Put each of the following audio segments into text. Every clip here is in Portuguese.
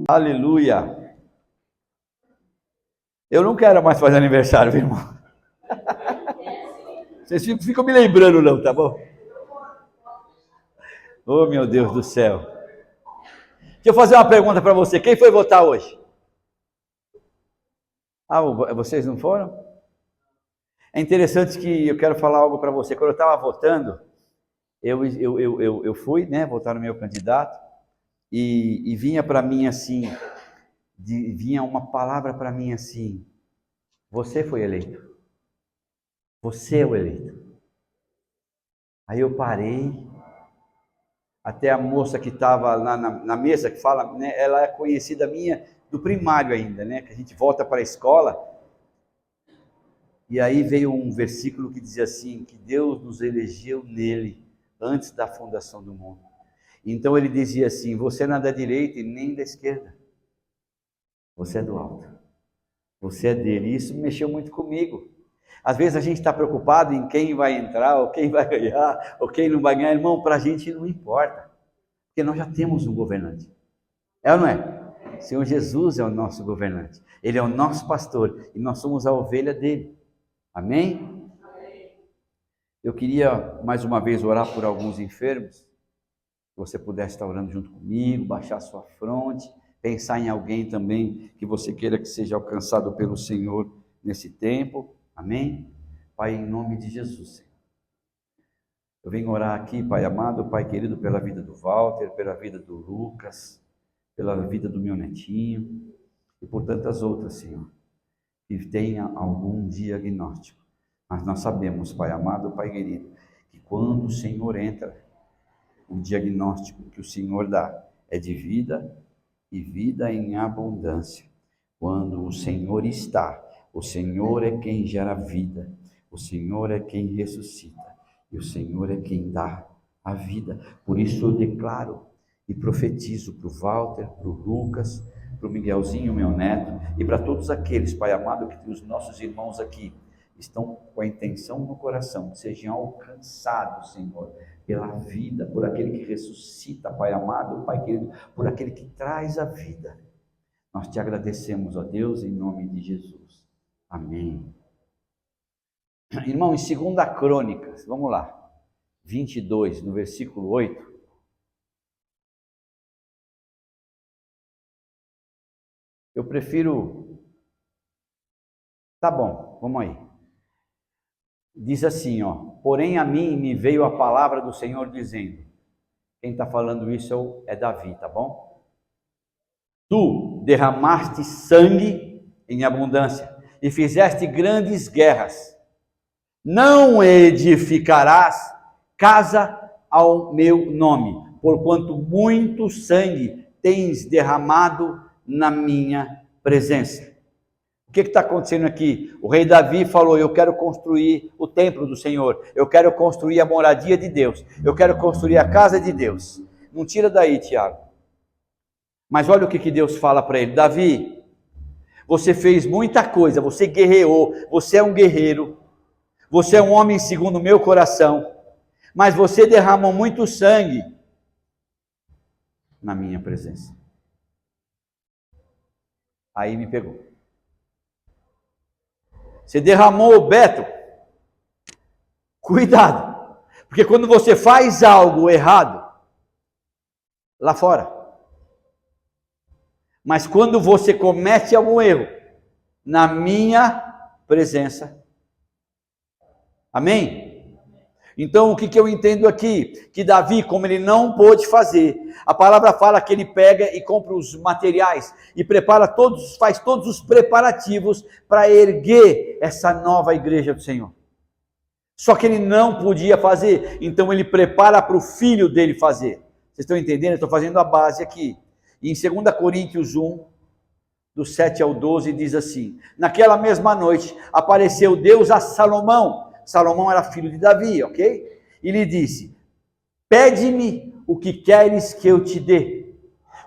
Aleluia! Eu não quero mais fazer aniversário, meu irmão. Vocês ficam me lembrando não, tá bom? Oh, meu Deus do céu. Deixa eu fazer uma pergunta para você. Quem foi votar hoje? Ah, vocês não foram? É interessante que eu quero falar algo para você. Quando eu estava votando, eu fui, né, votar no meu candidato e vinha para mim assim, vinha uma palavra para mim assim: você foi eleito. Você é o eleito. Aí eu parei, até a moça que estava lá na mesa, que fala, né, ela é conhecida minha do primário ainda, né, que a gente volta para a escola, e aí veio um versículo que dizia assim, que Deus nos elegeu nele, antes da fundação do mundo. Então ele dizia assim, você não é da direita e nem da esquerda, você é do alto, você é dele. E isso mexeu muito comigo. Às vezes a gente está preocupado em quem vai entrar, ou quem vai ganhar, ou quem não vai ganhar. Irmão, para a gente não importa, porque nós já temos um governante. É ou não é? O Senhor Jesus é o nosso governante. Ele é o nosso pastor, e nós somos a ovelha dele. Amém? Eu queria, mais uma vez, orar por alguns enfermos. Se você pudesse estar orando junto comigo, baixar sua fronte, pensar em alguém também que você queira que seja alcançado pelo Senhor nesse tempo. Amém? Pai, em nome de Jesus, Senhor. Eu venho orar aqui, Pai amado, Pai querido, pela vida do Walter, pela vida do Lucas, pela vida do meu netinho e por tantas outras, Senhor, que tenha algum diagnóstico. Mas nós sabemos, Pai amado, Pai querido, que quando o Senhor entra, o diagnóstico que o Senhor dá é de vida e vida em abundância. Quando o Senhor está, o Senhor é quem gera vida, o Senhor é quem ressuscita, e o Senhor é quem dá a vida. Por isso eu declaro e profetizo para o Walter, para o Lucas, para o Miguelzinho, meu neto, e para todos aqueles, Pai amado, que os nossos irmãos aqui estão com a intenção no coração, que sejam alcançados, Senhor, pela vida, por aquele que ressuscita, Pai amado, Pai querido, por aquele que traz a vida. Nós te agradecemos, ó Deus, em nome de Jesus. Amém. Irmão, em 2 Crônicas, vamos lá, 22, no versículo 8. Eu prefiro... Tá bom, vamos aí. Diz assim, ó, porém a mim me veio a palavra do Senhor dizendo, quem está falando isso é Davi, tá bom? Tu derramaste sangue em abundância e fizeste grandes guerras. Não edificarás casa ao meu nome, porquanto muito sangue tens derramado na minha presença. O que está acontecendo aqui? O rei Davi falou, eu quero construir o templo do Senhor, eu quero construir a moradia de Deus, eu quero construir a casa de Deus. Não tira daí, Tiago. Mas olha o que Deus fala para ele, Davi, você fez muita coisa, você guerreou, você é um guerreiro, você é um homem segundo o meu coração, mas você derramou muito sangue na minha presença. Aí me pegou. Você derramou o Beto, cuidado, porque quando você faz algo errado, lá fora, mas quando você comete algum erro, na minha presença, amém? Então o que eu entendo aqui? Que Davi, como ele não pôde fazer, a palavra fala que ele pega e compra os materiais e prepara todos, faz todos os preparativos para erguer essa nova igreja do Senhor. Só que ele não podia fazer, então ele prepara para o filho dele fazer. Vocês estão entendendo? Eu estou fazendo a base aqui. E em 2 Coríntios 1, do 7 ao 12, diz assim, naquela mesma noite apareceu Deus a Salomão. Salomão era filho de Davi, ok? E lhe disse, pede-me o que queres que eu te dê.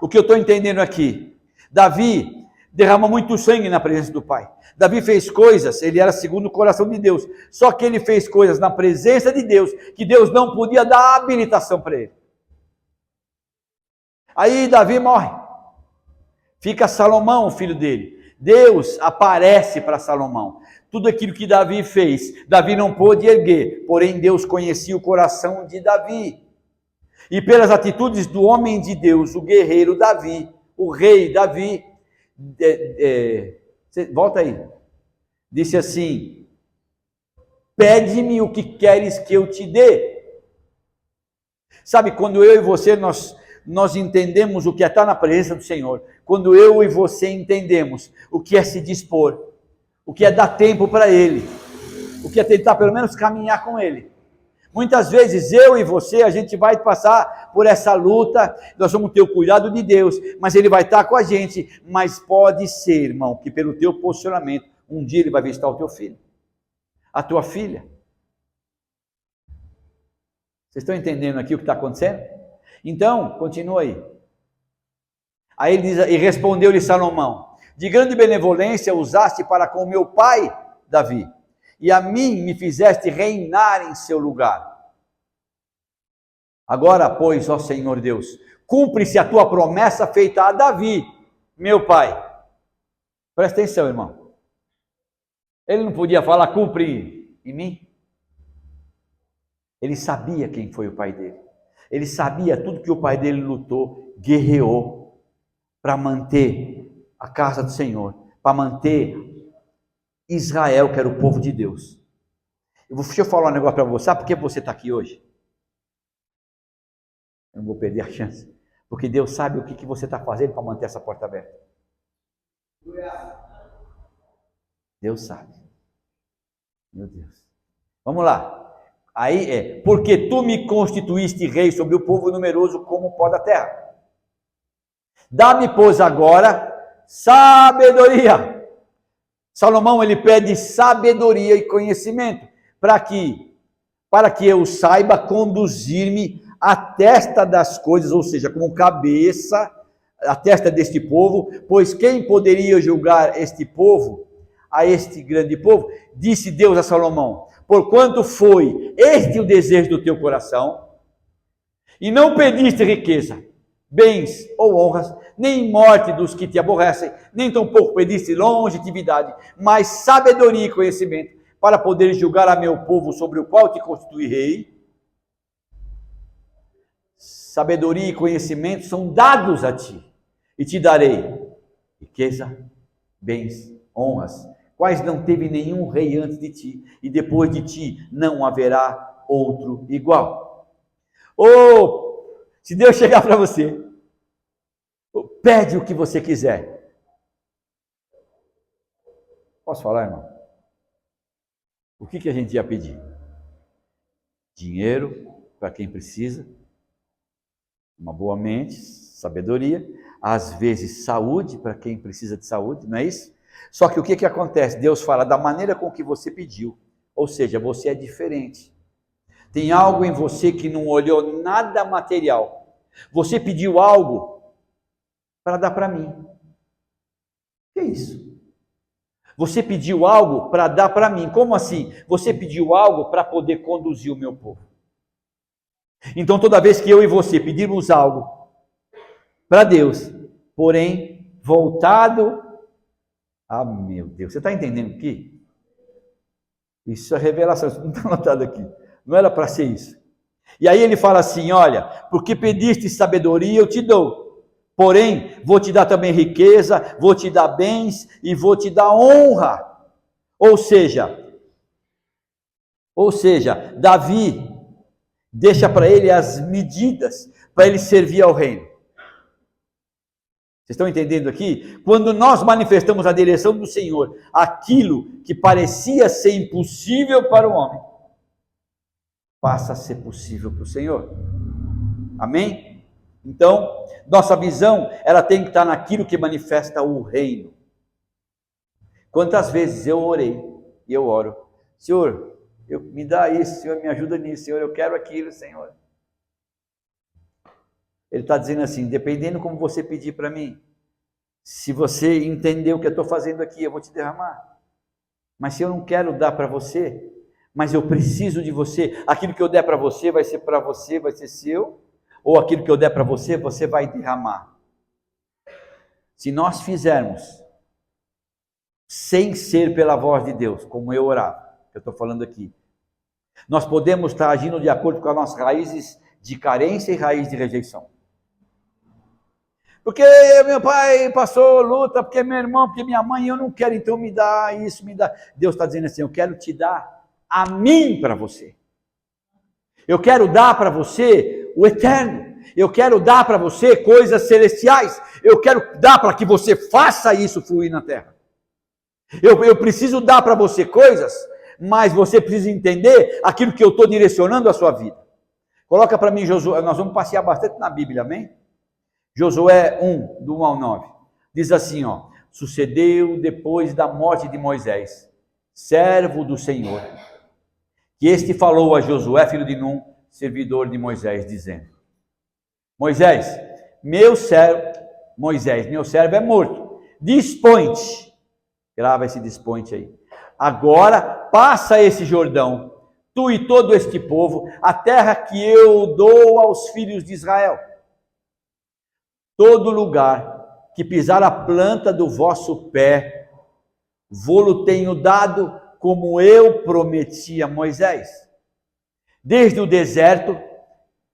O que eu estou entendendo aqui? Davi derrama muito sangue na presença do Pai. Davi fez coisas, ele era segundo o coração de Deus, só que ele fez coisas na presença de Deus, que Deus não podia dar habilitação para ele. Aí Davi morre, fica Salomão, o filho dele. Deus aparece para Salomão. Tudo aquilo que Davi fez, Davi não pôde erguer, porém Deus conhecia o coração de Davi. E pelas atitudes do homem de Deus, o guerreiro Davi, o rei Davi, volta aí, disse assim: pede-me o que queres que eu te dê. Sabe, quando eu e você, nós entendemos o que é estar na presença do Senhor, quando eu e você entendemos o que é se dispor, o que é dar tempo para Ele, o que é tentar pelo menos caminhar com Ele. Muitas vezes eu e você, a gente vai passar por essa luta, nós vamos ter o cuidado de Deus, mas Ele vai estar com a gente, mas pode ser, irmão, que pelo teu posicionamento, um dia Ele vai visitar o teu filho, a tua filha. Vocês estão entendendo aqui o que está acontecendo? Então, continua aí. Aí ele diz, e respondeu-lhe Salomão: de grande benevolência usaste para com meu pai Davi, e a mim me fizeste reinar em seu lugar. Agora, pois, ó Senhor Deus, cumpre-se a tua promessa feita a Davi, meu pai. Presta atenção, irmão. Ele não podia falar, cumpre em mim? Ele sabia quem foi o pai dele. Ele sabia tudo que o pai dele lutou, guerreou, para manter a casa do Senhor, para manter Israel, que era o povo de Deus. Deixa eu falar um negócio para você. Sabe por que você está aqui hoje? Eu não vou perder a chance. Porque Deus sabe o que você está fazendo para manter essa porta aberta. Deus sabe. Meu Deus. Vamos lá. Aí porque tu me constituíste rei sobre o povo numeroso como o pó da terra. Dá-me, pois, agora sabedoria. Salomão, ele pede sabedoria e conhecimento, para que eu saiba conduzir-me à testa das coisas, ou seja, como cabeça, a testa deste povo, pois quem poderia julgar este povo, a este grande povo? Disse Deus a Salomão: porquanto foi este o desejo do teu coração, e não pediste riqueza, bens ou honras, nem morte dos que te aborrecem, nem tampouco pediste longevidade, mas sabedoria e conhecimento, para poder julgar a meu povo sobre o qual te constituí rei. Sabedoria e conhecimento são dados a ti, e te darei riqueza, bens, honras, quais não teve nenhum rei antes de ti, e depois de ti não haverá outro igual. Se Deus chegar para você, pede o que você quiser. Posso falar, irmão? O que a gente ia pedir? Dinheiro para quem precisa, uma boa mente, sabedoria, às vezes saúde para quem precisa de saúde, não é isso? Só que o que acontece? Deus fala da maneira com que você pediu, ou seja, você é diferente. Tem algo em você que não olhou nada material. Você pediu algo para dar para mim. O que é isso? Você pediu algo para dar para mim. Como assim? Você pediu algo para poder conduzir o meu povo. Então, toda vez que eu e você pedirmos algo para Deus, porém, voltado meu Deus, você está entendendo aqui? Isso é revelação, isso não está anotado aqui. Não era para ser isso. E aí ele fala assim: olha, porque pediste sabedoria, eu te dou. Porém, vou te dar também riqueza, vou te dar bens e vou te dar honra. Ou seja, Davi deixa para ele as medidas para ele servir ao reino. Vocês estão entendendo aqui? Quando nós manifestamos a direção do Senhor, aquilo que parecia ser impossível para o homem, passa a ser possível para o Senhor. Amém? Então, nossa visão, ela tem que estar naquilo que manifesta o reino. Quantas vezes eu orei e eu oro: Senhor, me dá isso, Senhor, me ajuda nisso, Senhor, eu quero aquilo, Senhor. Ele está dizendo assim: dependendo como você pedir para mim, Se você entender o que eu estou fazendo aqui, eu vou te derramar. Mas se eu não quero dar para você, mas eu preciso de você, aquilo que eu der para você, vai ser seu, ou aquilo que eu der para você, você vai derramar. Se nós fizermos sem ser pela voz de Deus, como eu orava, que eu estou falando aqui, nós podemos estar agindo de acordo com as nossas raízes de carência e raiz de rejeição. Porque meu pai passou luta, porque meu irmão, porque minha mãe, eu não quero, então me dá isso, me dá. Deus está dizendo assim, eu quero te dar a mim para você. Eu quero dar para você o eterno. Eu quero dar para você coisas celestiais. Eu quero dar para que você faça isso fluir na terra. Eu preciso dar para você coisas, mas você precisa entender aquilo que eu estou direcionando a sua vida. Coloca para mim, Josué, nós vamos passear bastante na Bíblia, amém? Josué 1, do 1 ao 9, diz assim, ó, sucedeu depois da morte de Moisés, servo do Senhor, que este falou a Josué, filho de Num, servidor de Moisés, dizendo, Moisés, meu servo é morto, dispõe-te, grava esse dispõe-te aí, agora passa esse Jordão, tu e todo este povo, a terra que eu dou aos filhos de Israel. Todo lugar que pisar a planta do vosso pé, vô-lo tenho dado, como eu prometi a Moisés. Desde o deserto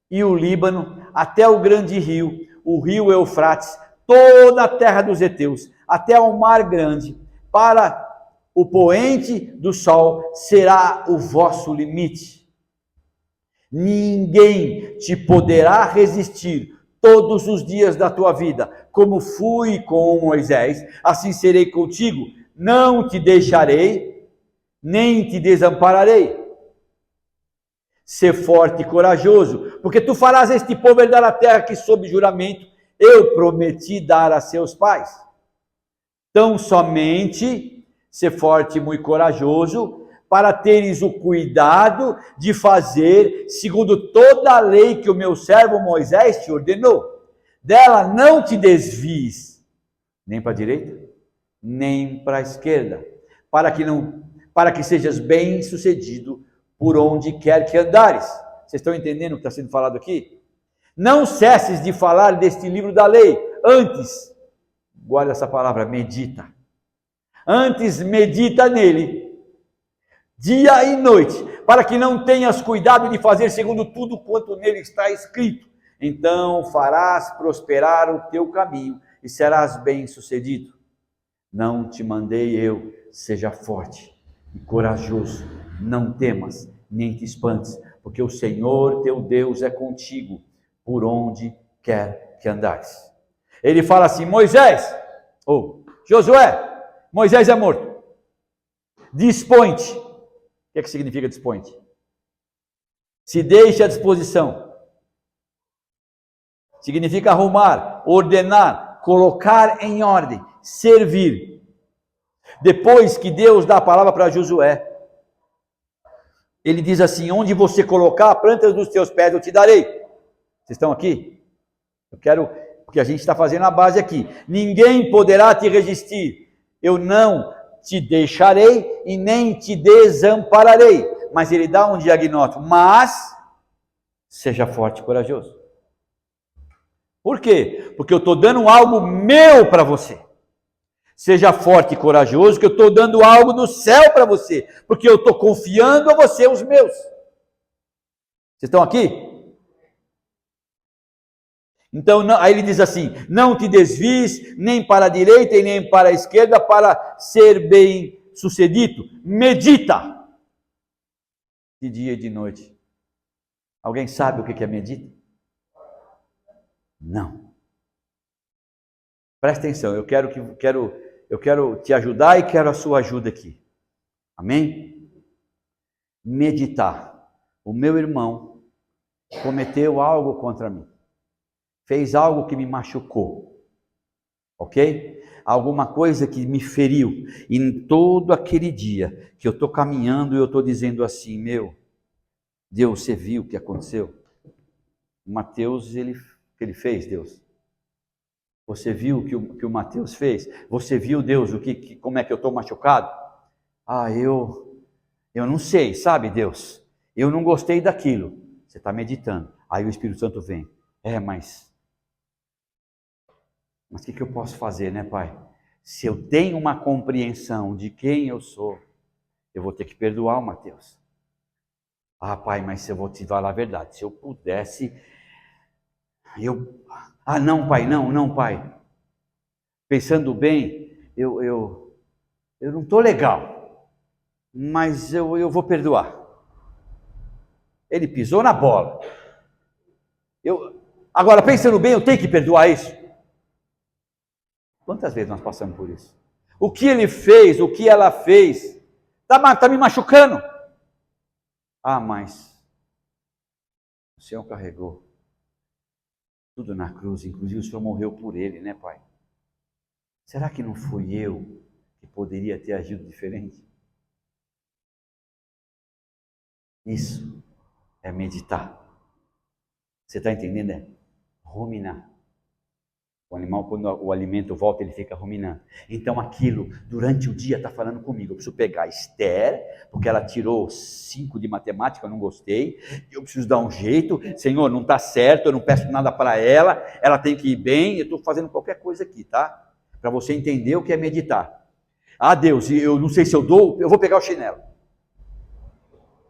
e o Líbano, até o grande rio, o rio Eufrates, toda a terra dos heteus, até o mar grande, para o poente do sol, será o vosso limite. Ninguém te poderá resistir todos os dias da tua vida, como fui com Moisés, assim serei contigo, não te deixarei, nem te desampararei. Ser forte e corajoso, porque tu farás este povo herdar a terra que sob juramento eu prometi dar a seus pais. Tão somente ser forte e muito corajoso, para teres o cuidado de fazer segundo toda a lei que o meu servo Moisés te ordenou. Dela não te desvies, nem para a direita, nem para a esquerda, para que sejas bem sucedido por onde quer que andares. Vocês estão entendendo o que está sendo falado aqui? Não cesses de falar deste livro da lei, antes, guarda essa palavra, medita. Antes medita nele, dia e noite, para que não tenhas cuidado de fazer segundo tudo quanto nele está escrito. Então farás prosperar o teu caminho e serás bem-sucedido. Não te mandei eu, seja forte e corajoso, não temas, nem te espantes, porque o Senhor teu Deus é contigo, por onde quer que andares. Ele fala assim, Moisés, Josué, Moisés é morto, dispõe-te. O que é que significa dispõe-te? Se deixe à disposição. Significa arrumar, ordenar, colocar em ordem, servir. Depois que Deus dá a palavra para Josué, ele diz assim, onde você colocar a planta dos teus pés, eu te darei. Vocês estão aqui? Eu quero, porque a gente está fazendo a base aqui. Ninguém poderá te resistir. Eu não te deixarei e nem te desampararei. Mas ele dá um diagnóstico, mas seja forte e corajoso. Por quê? Porque eu estou dando algo meu para você. Seja forte e corajoso, que eu estou dando algo do céu para você. Porque eu estou confiando a você os meus. Vocês estão aqui? Então, aí ele diz assim, não te desvies nem para a direita e nem para a esquerda para ser bem sucedido. Medita de dia e de noite. Alguém sabe o que é medita? Não. Presta atenção, eu quero te ajudar e quero a sua ajuda aqui. Amém? Meditar. O meu irmão cometeu algo contra mim. Fez algo que me machucou, ok? Alguma coisa que me feriu, e em todo aquele dia que eu estou caminhando e eu estou dizendo assim, Deus, você viu o que aconteceu? Mateus, o que ele fez, Deus? Você viu o que o Mateus fez? Você viu, Deus, como é que eu estou machucado? Eu não sei, sabe, Deus? Eu não gostei daquilo. Você está meditando. Aí o Espírito Santo vem. Mas o que eu posso fazer, né, Pai? Se eu tenho uma compreensão de quem eu sou, eu vou ter que perdoar o Mateus. Pai, mas eu vou te falar a verdade. Se eu pudesse, não, Pai, não, Pai. Pensando bem, eu não estou legal, mas eu vou perdoar. Ele pisou na bola. Agora, pensando bem, eu tenho que perdoar isso? Quantas vezes nós passamos por isso? O que ele fez, o que ela fez, está me machucando. Mas o Senhor carregou tudo na cruz, inclusive o Senhor morreu por ele, né, Pai? Será que não fui eu que poderia ter agido diferente? Isso é meditar. Você está entendendo? É ruminar. O animal, quando o alimento volta, ele fica ruminando. Então aquilo, durante o dia, está falando comigo. Eu preciso pegar a Esther, porque ela tirou 5 de matemática, eu não gostei. Eu preciso dar um jeito. Senhor, não está certo, eu não peço nada para ela tem que ir bem. Eu estou fazendo qualquer coisa aqui, tá? Para você entender o que é meditar. Deus, eu não sei se eu vou pegar o chinelo.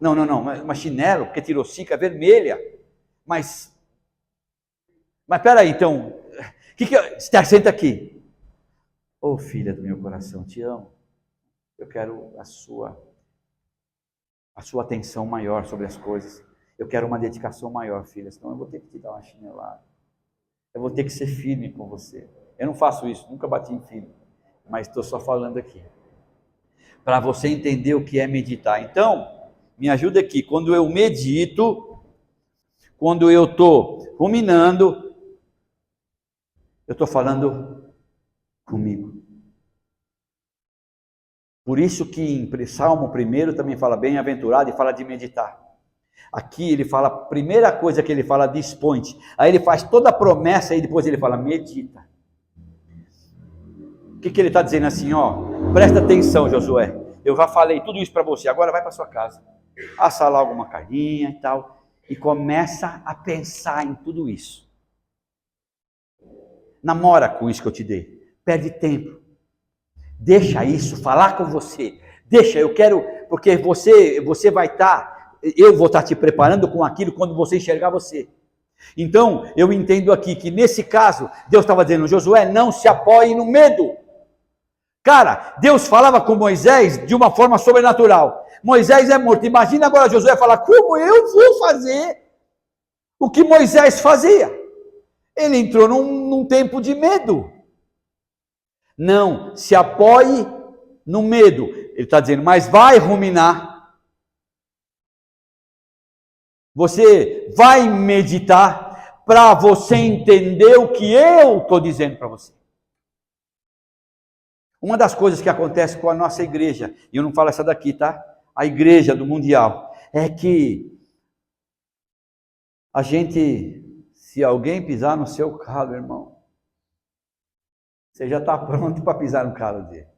Não, mas chinelo, porque tirou 5, é vermelha. Mas peraí, então... Senta aqui. Filha do meu coração, te amo. Eu quero a sua atenção maior sobre as coisas. Eu quero uma dedicação maior, filha. Senão eu vou ter que te dar uma chinelada. Eu vou ter que ser firme com você. Eu não faço isso, nunca bati em filho. Mas estou só falando aqui. Para você entender o que é meditar. Então, me ajuda aqui. Quando eu medito, quando eu estou ruminando, eu estou falando comigo. Por isso que em Salmo 1 também fala bem-aventurado e fala de meditar. Aqui ele fala, a primeira coisa que ele fala, dispõe-te. Aí ele faz toda a promessa e depois ele fala, medita. O que ele está dizendo assim, presta atenção, Josué. Eu já falei tudo isso para você, agora vai para sua casa. Assa lá alguma carninha e tal. E começa a pensar em tudo isso. Namora com isso que eu te dei. Perde tempo. Deixa isso falar com você. Deixa, eu quero, porque você vai estar, eu vou estar te preparando com aquilo quando você enxergar você. Então, eu entendo aqui que nesse caso, Deus estava dizendo, Josué, não se apoie no medo. Cara, Deus falava com Moisés de uma forma sobrenatural. Moisés é morto. Imagina agora Josué falar, como eu vou fazer o que Moisés fazia? Ele entrou num tempo de medo. Não se apoie no medo. Ele está dizendo, mas vai ruminar. Você vai meditar para você entender o que eu estou dizendo para você. Uma das coisas que acontece com a nossa igreja, e eu não falo essa daqui, tá? A igreja do Mundial, é que a gente... Se alguém pisar no seu calo, irmão, você já está pronto para pisar no calo dele.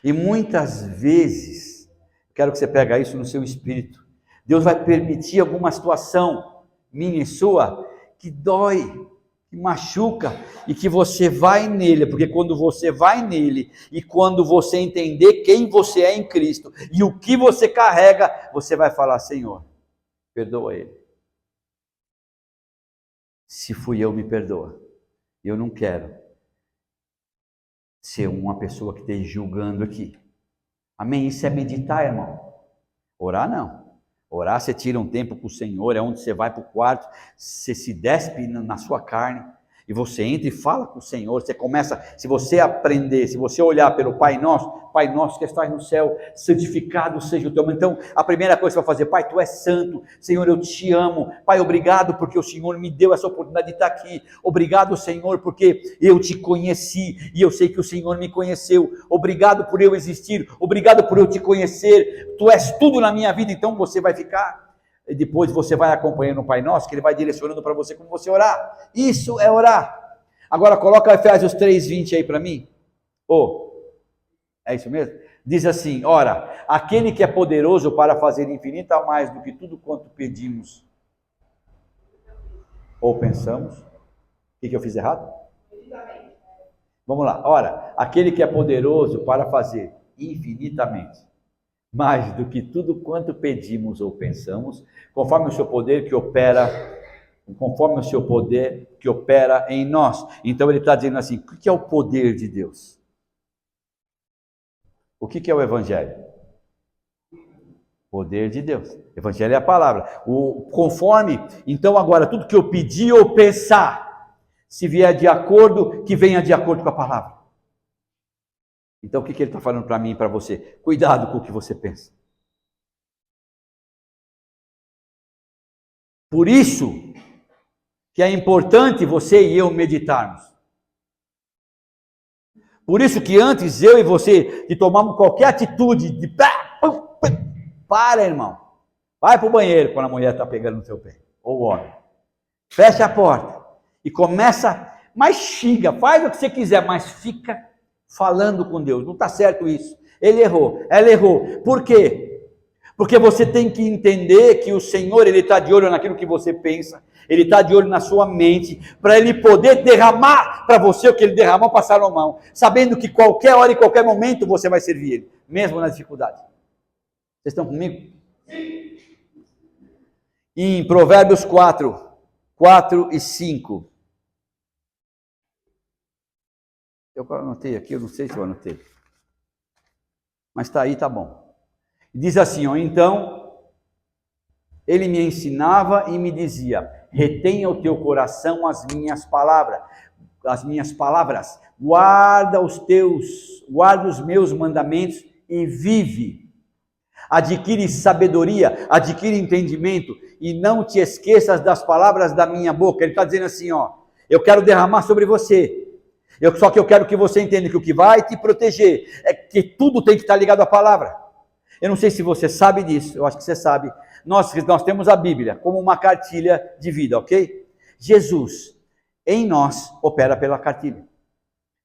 E muitas vezes, quero que você pegue isso no seu espírito, Deus vai permitir alguma situação minha e sua que dói, que machuca, e que você vai nele, porque quando você vai nele, e quando você entender quem você é em Cristo, e o que você carrega, você vai falar, Senhor, perdoa ele. Se fui eu, me perdoa. Eu não quero ser uma pessoa que esteja julgando aqui. Amém? Isso é meditar, irmão. Orar não. Orar, você tira um tempo com o Senhor, é onde você vai para o quarto, você se despe na sua carne, e você entra e fala com o Senhor, você começa, se você aprender, se você olhar pelo Pai Nosso que estás no céu, santificado seja o teu nome. Então, a primeira coisa que você vai fazer, Pai, Tu és santo, Senhor, eu te amo, Pai, obrigado porque o Senhor me deu essa oportunidade de estar aqui, obrigado, Senhor, porque eu te conheci, e eu sei que o Senhor me conheceu, obrigado por eu existir, obrigado por eu te conhecer, Tu és tudo na minha vida. Então você vai ficar... E depois você vai acompanhando o Pai Nosso, que Ele vai direcionando para você como você orar. Isso é orar. Agora coloca Efésios 3:20 aí para mim. É isso mesmo? Diz assim, ora, aquele que é poderoso para fazer infinita mais do que tudo quanto pedimos ou pensamos. O que eu fiz errado? Vamos lá. Ora, aquele que é poderoso para fazer infinitamente mais do que tudo quanto pedimos ou pensamos, conforme o seu poder que opera em nós. Então ele está dizendo assim, o que é o poder de Deus? O que é o Evangelho? Poder de Deus. Evangelho é a palavra. Então agora, tudo que eu pedir ou pensar, se vier de acordo, que venha de acordo com a palavra. Então o que ele está falando para mim e para você? Cuidado com o que você pensa. Por isso que é importante você e eu meditarmos. Por isso que antes eu e você de tomarmos qualquer atitude de para, irmão. Vai para o banheiro quando a mulher está pegando no seu pé, ou o homem. Fecha a porta e começa, mas xinga, faz o que você quiser, mas fica falando com Deus. Não está certo isso. Ele errou, ela errou. Por quê? Porque você tem que entender que o Senhor, Ele está de olho naquilo que você pensa, Ele está de olho na sua mente, para Ele poder derramar para você o que Ele derramou para Salomão, sabendo que qualquer hora e qualquer momento você vai servir Ele, mesmo na dificuldade. Vocês estão comigo? Sim. Em Provérbios 4 e 5. Eu anotei aqui, eu não sei se eu anotei. Mas está aí, tá bom. Diz assim, então, ele me ensinava e me dizia, retenha o teu coração as minhas palavras, guarda os meus mandamentos e vive. Adquire sabedoria, adquire entendimento e não te esqueças das palavras da minha boca. Ele está dizendo assim, eu quero derramar sobre você. Só que eu quero que você entenda que o que vai te proteger é que tudo tem que estar ligado à palavra. Eu não sei se você sabe disso, eu acho que você sabe. Nós temos a Bíblia como uma cartilha de vida, ok? Jesus em nós opera pela cartilha.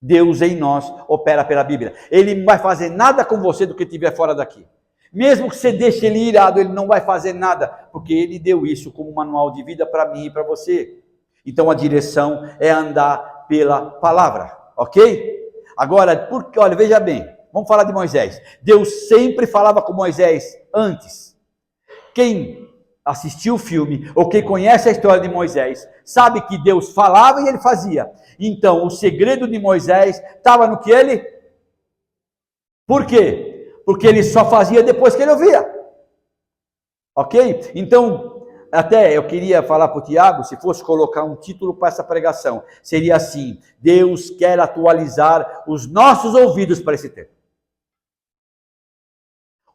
Deus em nós opera pela Bíblia. Ele não vai fazer nada com você do que estiver fora daqui. Mesmo que você deixe ele irado, ele não vai fazer nada, porque ele deu isso como manual de vida para mim e para você. Então a direção é andar pela palavra, ok? Agora, olha, veja bem, vamos falar de Moisés. Deus sempre falava com Moisés antes. Quem assistiu o filme, ou quem conhece a história de Moisés, sabe que Deus falava e ele fazia. Então, o segredo de Moisés estava no que ele... Por quê? Porque ele só fazia depois que ele ouvia. Ok? Então, até eu queria falar para o Tiago, se fosse colocar um título para essa pregação, seria assim, Deus quer atualizar os nossos ouvidos para esse tempo.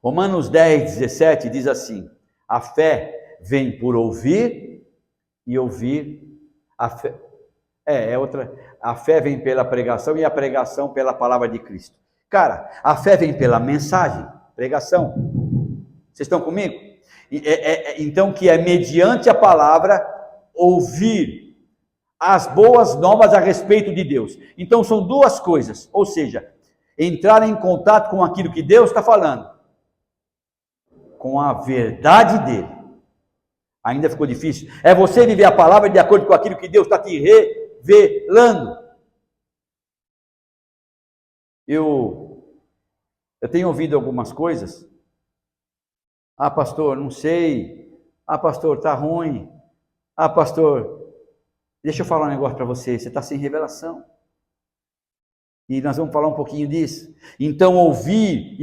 Romanos 10:17 diz assim, a fé vem por ouvir e ouvir a fé. A fé vem pela pregação e a pregação pela palavra de Cristo. Cara, a fé vem pela mensagem, pregação. Vocês estão comigo? Então, que é mediante a palavra ouvir as boas novas a respeito de Deus. Então, são duas coisas. Ou seja, entrar em contato com aquilo que Deus está falando, com a verdade dele. Ainda ficou difícil? É você viver a palavra de acordo com aquilo que Deus está te revelando. Eu tenho ouvido algumas coisas. Ah, pastor, não sei. Ah, pastor, está ruim. Ah, pastor, deixa eu falar um negócio para você. Você está sem revelação. E nós vamos falar um pouquinho disso. Então, ouvir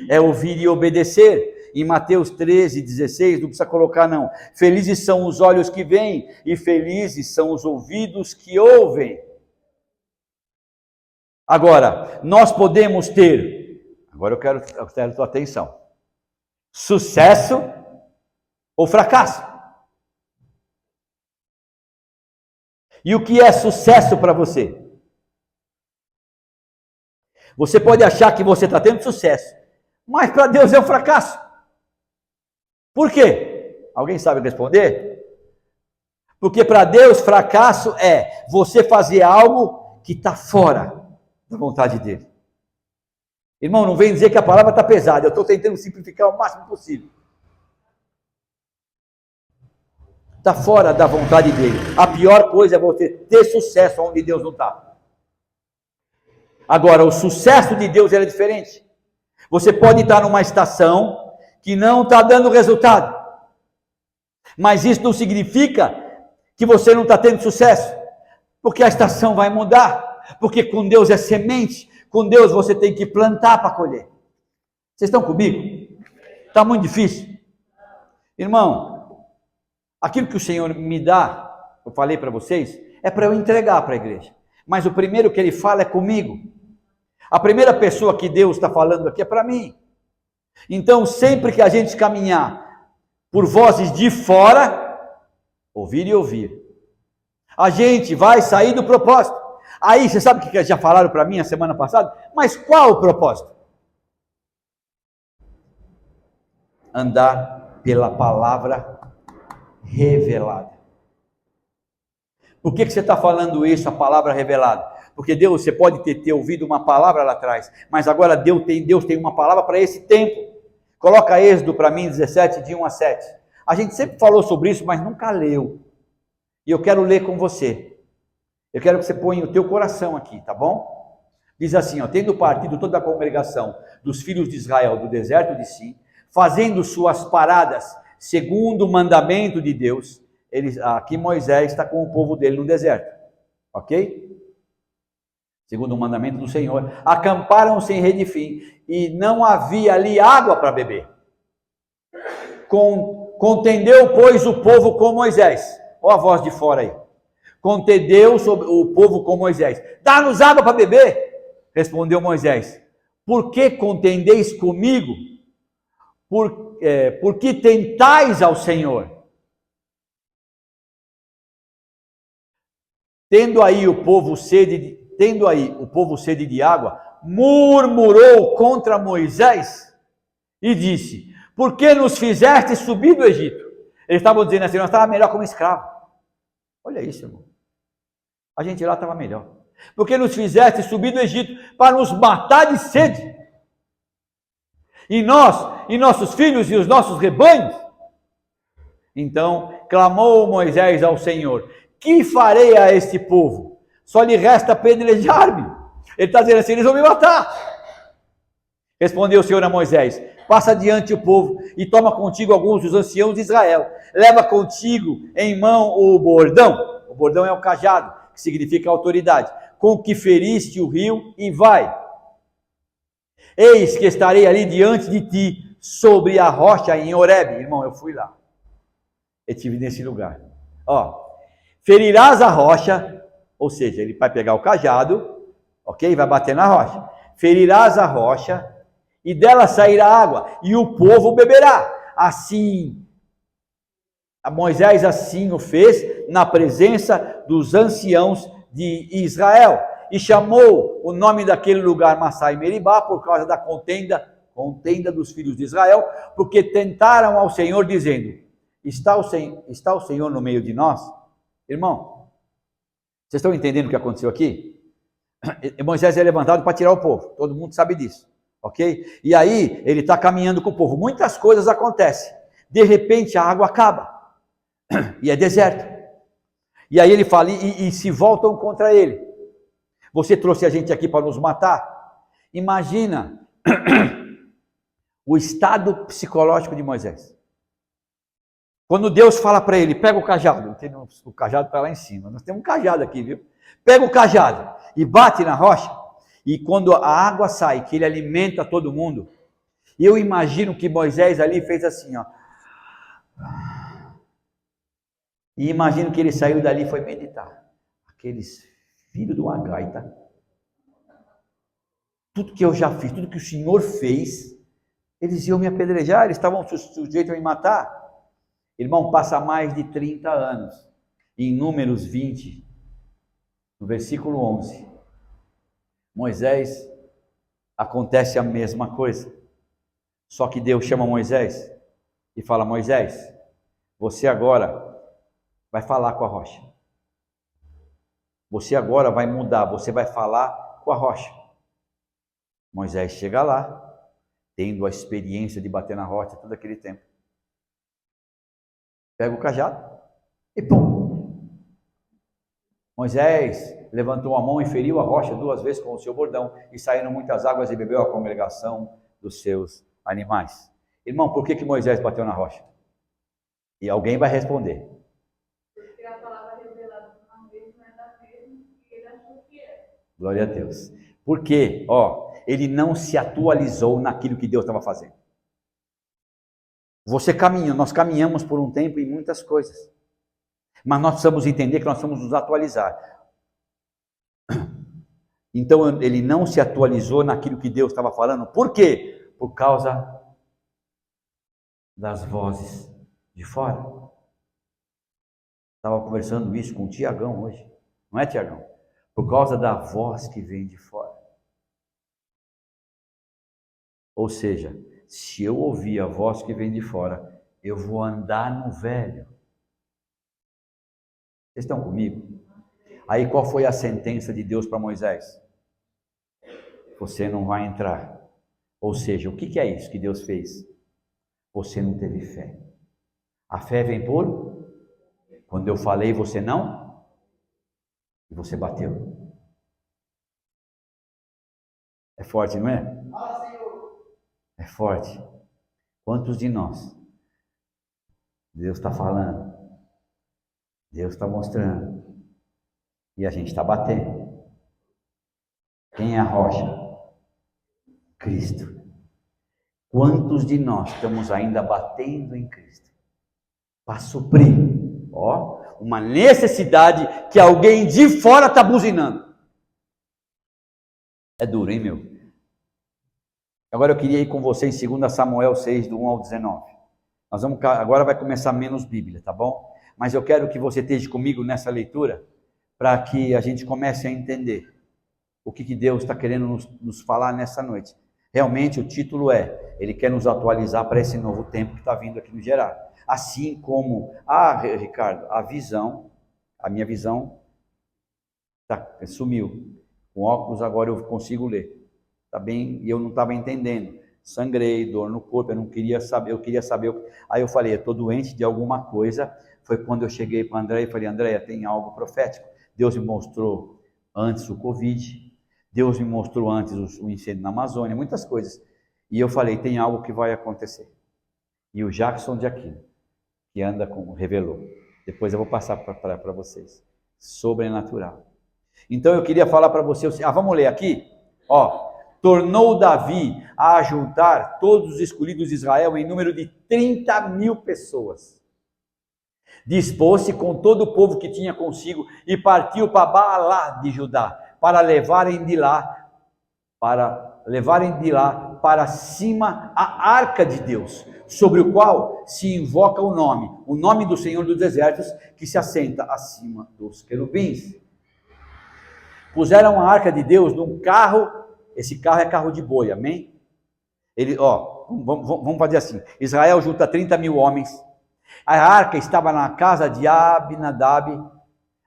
é ouvir e obedecer. Em Mateus 13:16, não precisa colocar não. Felizes são os olhos que veem e felizes são os ouvidos que ouvem. Agora, nós podemos ter, agora eu quero a tua atenção, sucesso ou fracasso. E o que é sucesso para você? Você pode achar que você está tendo sucesso, mas para Deus é um fracasso. Por quê? Alguém sabe responder? Porque para Deus, fracasso é você fazer algo que está fora da vontade dele. Irmão, não vem dizer que a palavra está pesada, eu estou tentando simplificar o máximo possível. Está fora da vontade dele. A pior coisa é você ter sucesso onde Deus não está. Agora, o sucesso de Deus é diferente. Você pode estar numa estação que não está dando resultado. Mas isso não significa que você não está tendo sucesso. Porque a estação vai mudar. Porque com Deus é semente. Com Deus você tem que plantar para colher. Vocês estão comigo? Está muito difícil. Irmão, aquilo que o Senhor me dá, eu falei para vocês, é para eu entregar para a igreja. Mas o primeiro que Ele fala é comigo. A primeira pessoa que Deus está falando aqui é para mim. Então, sempre que a gente caminhar por vozes de fora, ouvir e ouvir, a gente vai sair do propósito. Aí, você sabe o que já falaram para mim a semana passada? Mas qual o propósito? Andar pela palavra revelada. Por que você está falando isso, a palavra revelada? Porque Deus, você pode ter ouvido uma palavra lá atrás, mas agora Deus tem uma palavra para esse tempo. Coloca Êxodo para mim, 17, de 1 a 7. A gente sempre falou sobre isso, mas nunca leu. E eu quero ler com você. Eu quero que você ponha o teu coração aqui, tá bom? Diz assim, ó, tendo partido toda a congregação dos filhos de Israel do deserto de Sim, fazendo suas paradas segundo o mandamento de Deus, aqui Moisés está com o povo dele no deserto, ok? Segundo o mandamento do Senhor, acamparam-se em Redifim, e não havia ali água para beber. Contendeu, pois, o povo com Moisés. Olha a voz de fora aí. Contendeu o povo com Moisés. Dá-nos água para beber. Respondeu Moisés. Por que contendeis comigo? Por que tentais ao Senhor? Tendo aí o povo sede de água, murmurou contra Moisés e disse: por que nos fizeste subir do Egito? Eles estavam dizendo assim, nós estávamos melhor como escravo. Olha isso, irmão. A gente lá estava melhor. Por que nos fizeste subir do Egito para nos matar de sede? E nós, e nossos filhos e os nossos rebanhos? Então clamou Moisés ao Senhor: que farei a este povo? Só lhe resta apedrejar-me. Ele está dizendo assim, eles vão me matar. Respondeu o Senhor a Moisés: passa adiante o povo e toma contigo alguns dos anciãos de Israel. Leva contigo em mão o bordão. O bordão é o cajado, que significa autoridade, com que feriste o rio, e vai. Eis que estarei ali diante de ti, sobre a rocha em Horebe. Irmão, eu fui lá. Eu estive nesse lugar. Ó, ferirás a rocha, ou seja, ele vai pegar o cajado, ok? Vai bater na rocha. Ferirás a rocha, e dela sairá água, e o povo beberá. Assim, Moisés assim o fez na presença dos anciãos de Israel, e chamou o nome daquele lugar Massá e Meribá, por causa da contenda dos filhos de Israel, porque tentaram ao Senhor, dizendo: está o Senhor no meio de nós? Irmão, vocês estão entendendo o que aconteceu aqui? Moisés é levantado para tirar o povo, todo mundo sabe disso, ok? E aí, ele está caminhando com o povo, muitas coisas acontecem, de repente a água acaba, e é deserto, e aí ele fala, e se voltam contra ele. Você trouxe a gente aqui para nos matar? Imagina o estado psicológico de Moisés. Quando Deus fala para ele, pega o cajado, o cajado está lá em cima, nós temos um cajado aqui, viu? Pega o cajado e bate na rocha, e quando a água sai, que ele alimenta todo mundo, eu imagino que Moisés ali fez assim, ó. E imagino que ele saiu dali e foi meditar. Aqueles filhos de uma gaita. Tudo que eu já fiz, tudo que o Senhor fez, eles iam me apedrejar, eles estavam sujeitos a me matar. Irmão, passa mais de 30 anos. Em Números 20, no versículo 11, Moisés, acontece a mesma coisa. Só que Deus chama Moisés e fala: Moisés, você agora vai falar com a rocha. Você agora vai mudar, você vai falar com a rocha. Moisés chega lá, tendo a experiência de bater na rocha todo aquele tempo. Pega o cajado e pum! Moisés levantou a mão e feriu a rocha 2 vezes com o seu bordão, e saíram muitas águas e bebeu a congregação dos seus animais. Irmão, por que Moisés bateu na rocha? E alguém vai responder. Porque a palavra revelada uma vez não é da mesma que ele achou que era. Glória a Deus. Porque, ele não se atualizou naquilo que Deus estava fazendo. Nós caminhamos por um tempo em muitas coisas. Mas nós precisamos entender que nós precisamos nos atualizar. Então, ele não se atualizou naquilo que Deus estava falando. Por quê? Por causa das vozes de fora. Estava conversando isso com o Tiagão hoje. Não é, Tiagão? Por causa da voz que vem de fora. Ou seja, se eu ouvir a voz que vem de fora, eu vou andar no velho. Vocês estão comigo? Aí qual foi a sentença de Deus para Moisés? Você não vai entrar. Ou seja, o que é isso que Deus fez? Você não teve fé. A fé vem por? Quando eu falei, você não? E você bateu. É forte, não é? É forte. Quantos de nós? Deus está falando. Deus está mostrando. E a gente está batendo. Quem é a rocha? Cristo. Quantos de nós estamos ainda batendo em Cristo? Para suprir, uma necessidade que alguém de fora está buzinando. É duro, hein, meu? Agora eu queria ir com você em 2 Samuel 6, do 1 ao 19. Agora vai começar menos Bíblia, tá bom? Mas eu quero que você esteja comigo nessa leitura, para que a gente comece a entender o que Deus está querendo nos falar nessa noite. Realmente o título Ele quer nos atualizar para esse novo tempo que está vindo aqui no Gerar. Assim como, Ricardo, a minha visão sumiu. Com óculos agora eu consigo ler. Tá bem? E eu não estava entendendo. Sangrei, dor no corpo, eu queria saber. Aí eu falei, eu estou doente de alguma coisa. Foi quando eu cheguei para a Andréia e falei, Andréia, tem algo profético. Deus me mostrou antes o Covid, Deus me mostrou antes o incêndio na Amazônia, muitas coisas. E eu falei, tem algo que vai acontecer. E o Jackson de Aquino, que anda revelou. Depois eu vou passar para vocês. Sobrenatural. Então eu queria falar para vocês, vamos ler aqui? Tornou Davi a ajuntar todos os escolhidos de Israel em número de 30.000 pessoas. Dispôs-se com todo o povo que tinha consigo e partiu para Baalá de Judá, para levarem de lá para cima a arca de Deus, sobre o qual se invoca o nome do Senhor dos Exércitos, que se assenta acima dos querubins. Puseram a arca de Deus num carro, esse carro é carro de boi, amém? Vamos fazer assim, Israel junta 30.000 homens, a arca estava na casa de Abinadab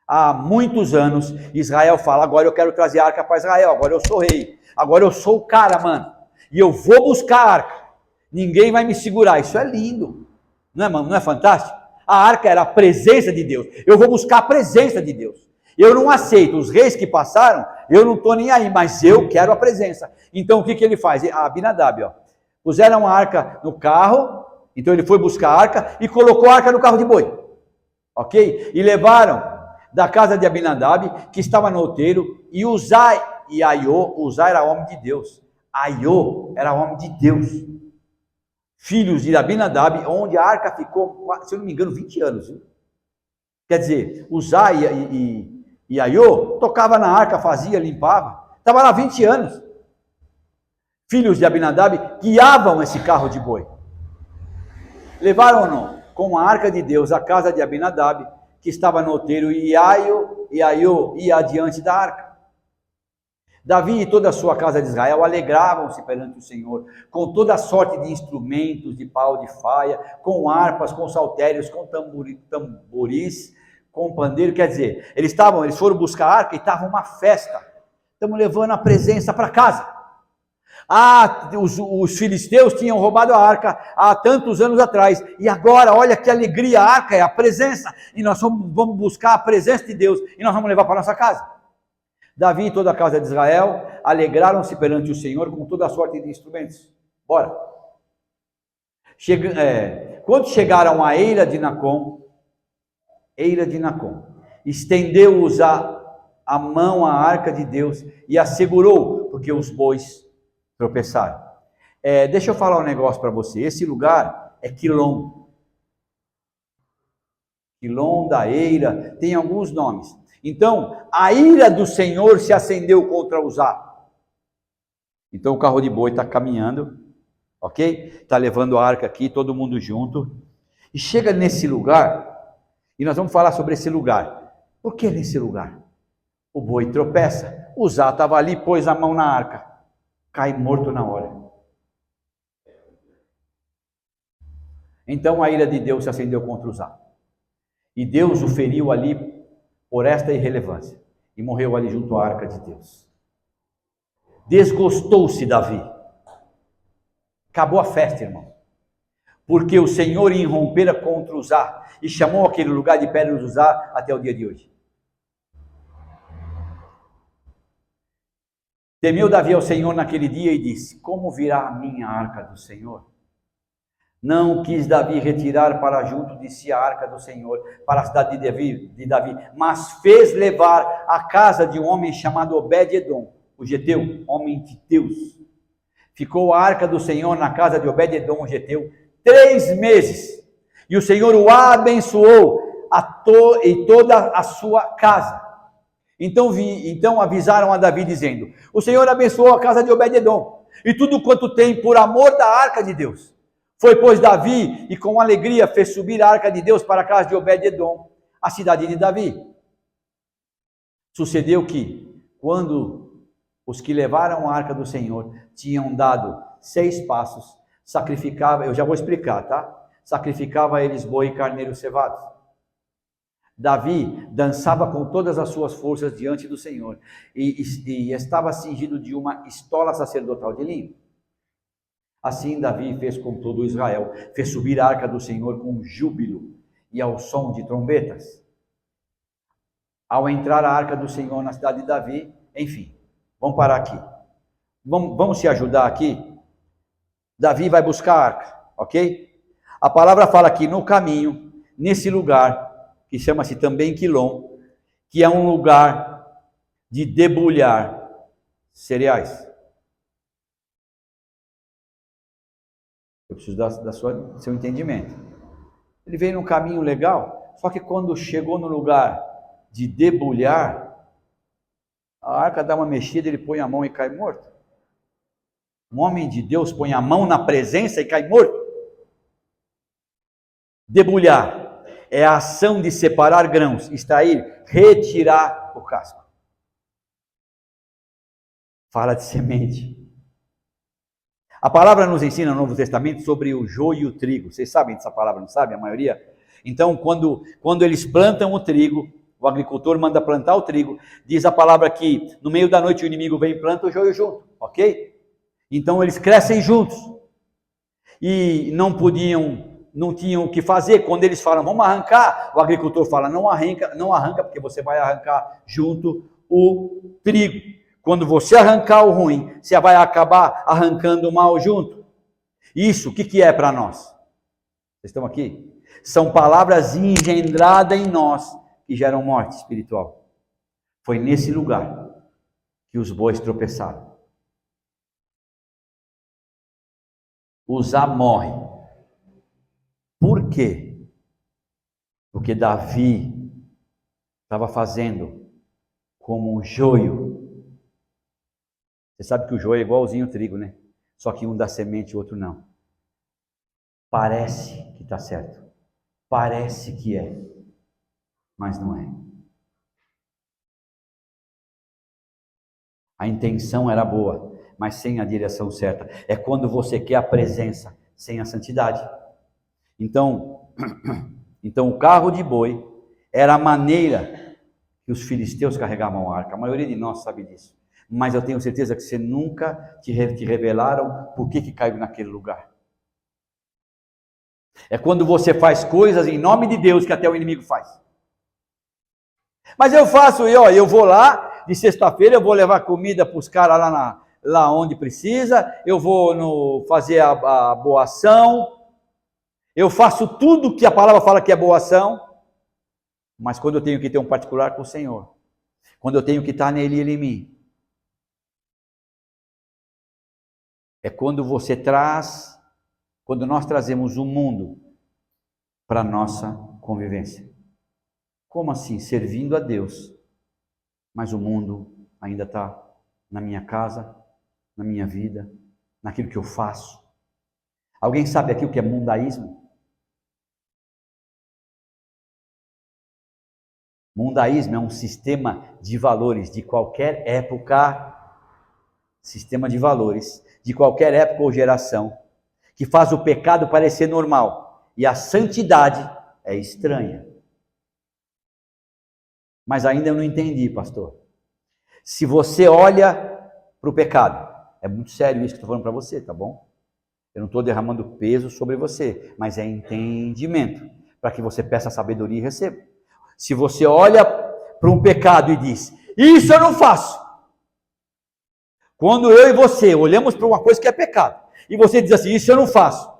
há muitos anos. Israel fala, agora eu quero trazer a arca para Israel, agora eu sou rei, agora eu sou o cara, mano, e eu vou buscar a arca, ninguém vai me segurar. Isso é lindo, não é, mano? Não é fantástico? A arca era a presença de Deus, eu vou buscar a presença de Deus. Eu não aceito os reis que passaram, eu não estou nem aí, mas eu quero a presença. Então o que ele faz? Abinadab, puseram a arca no carro, então ele foi buscar a arca e colocou a arca no carro de boi, ok? E levaram da casa de Abinadab, que estava no outeiro, e Uzai e Aiô. Uzai era homem de Deus, Aiô era homem de Deus, filhos de Abinadab, onde a arca ficou, se eu não me engano, 20 anos, viu? Quer dizer, Uzai e Aiô tocava na arca, fazia, limpava, estava lá 20 anos. Filhos de Abinadab guiavam esse carro de boi. Levaram-no com a arca de Deus à casa de Abinadab, que estava no outeiro, e Aiô ia adiante da arca. Davi e toda a sua casa de Israel alegravam-se perante o Senhor, com toda a sorte de instrumentos de pau de faia, com harpas, com saltérios, com tamboris, com pandeiro, quer dizer, eles foram buscar a arca e estava uma festa. Estamos levando a presença para casa. Os filisteus tinham roubado a arca há tantos anos atrás, e agora, olha que alegria, a arca é a presença, e nós vamos buscar a presença de Deus, e nós vamos levar para nossa casa. Davi e toda a casa de Israel alegraram-se perante o Senhor com toda a sorte de instrumentos. Bora. Quando chegaram à eira de Nacon, estendeu-os a mão à arca de Deus e a segurou, porque os bois tropeçaram. Deixa eu falar um negócio para você. Esse lugar é Quilom. Quilom da eira, tem alguns nomes. Então, a ira do Senhor se acendeu contra Uzá. Então, o carro de boi está caminhando, ok? Está levando a arca aqui, todo mundo junto. E chega nesse lugar, e nós vamos falar sobre esse lugar. Por que nesse lugar? O boi tropeça. Uzá estava ali, pôs a mão na arca. Cai morto na hora. Então a ira de Deus se acendeu contra Uzá. E Deus o feriu ali por esta irrelevância. E morreu ali junto à arca de Deus. Desgostou-se Davi. Acabou a festa, irmão. Porque o Senhor irrompera contra Uzá e chamou aquele lugar de Pedra de Uzá até o dia de hoje. Temeu Davi ao Senhor naquele dia e disse: como virá a minha arca do Senhor? Não quis Davi retirar para junto de si a arca do Senhor, para a cidade de Davi, mas fez levar à casa de um homem chamado Obed-edom, o geteu, homem de Deus. Ficou a arca do Senhor na casa de Obed-edom, o geteu, 3 meses, e o Senhor o abençoou e toda a sua casa. Então avisaram a Davi dizendo: o Senhor abençoou a casa de Obed-edom e tudo quanto tem por amor da arca de Deus. Foi, pois, Davi e com alegria fez subir a arca de Deus para a casa de Obed-edom, a cidade de Davi. Sucedeu que, quando os que levaram a arca do Senhor tinham dado 6 passos, sacrificava, eu já vou explicar, tá? Sacrificava a eles boi e carneiro cevados. Davi dançava com todas as suas forças diante do Senhor e estava cingido de uma estola sacerdotal de linho. Assim Davi fez com todo Israel, fez subir a arca do Senhor com júbilo e ao som de trombetas. Ao entrar a arca do Senhor na cidade de Davi, enfim, vamos parar aqui. Vamos se ajudar aqui. Davi vai buscar a arca, ok? A palavra fala aqui no caminho, nesse lugar, que chama-se também Quilom, que é um lugar de debulhar cereais. Eu preciso do seu entendimento. Ele veio num caminho legal, só que quando chegou no lugar de debulhar, a arca dá uma mexida, ele põe a mão e cai morto. Um homem de Deus põe a mão na presença e cai morto. Debulhar é a ação de separar grãos, extrair, retirar o casco. Fala de semente. A palavra nos ensina no Novo Testamento sobre o joio e o trigo. Vocês sabem dessa palavra, não sabem? A maioria? Então, quando eles plantam o trigo, o agricultor manda plantar o trigo, diz a palavra que no meio da noite o inimigo vem e planta o joio junto, ok? Então eles crescem juntos. E não tinham o que fazer. Quando eles falam, vamos arrancar, o agricultor fala, não arranca, porque você vai arrancar junto o trigo. Quando você arrancar o ruim, você vai acabar arrancando o mal junto. Isso, o que é para nós? Vocês estão aqui? São palavras engendradas em nós que geram morte espiritual. Foi nesse lugar que os bois tropeçaram. Uzá morre. Por quê? Porque Davi estava fazendo como um joio. Você sabe que o joio é igualzinho ao trigo, né? Só que um dá semente e o outro não. Parece que está certo. Parece que é. Mas não é. A intenção era boa, mas sem a direção certa. É quando você quer a presença sem a santidade. Então o carro de boi Era a maneira que os filisteus carregavam a arca. A maioria de nós sabe disso. Mas eu tenho certeza que você nunca te revelaram por que caiu naquele lugar. É quando você faz coisas em nome de Deus que até o inimigo faz. Mas eu faço, eu vou lá, de sexta-feira eu vou levar comida para os caras lá onde precisa, eu vou fazer a boa ação, eu faço tudo que a palavra fala que é boa ação, mas quando eu tenho que ter um particular com o Senhor, quando eu tenho que estar nele e ele em mim, é quando quando nós trazemos o mundo para a nossa convivência. Como assim? Servindo a Deus, mas o mundo ainda está na minha casa, na minha vida, naquilo que eu faço. Alguém sabe aqui o que é mundaísmo? Mundaísmo é um sistema de valores de qualquer época, ou geração, que faz o pecado parecer normal e a santidade é estranha. Mas ainda eu não entendi, pastor. Se você olha para o pecado, é muito sério isso que eu estou falando para você, tá bom? Eu não estou derramando peso sobre você, mas é entendimento, para que você peça sabedoria e receba. Se você olha para um pecado e diz, isso eu não faço. Quando eu e você olhamos para uma coisa que é pecado, e você diz assim, isso eu não faço.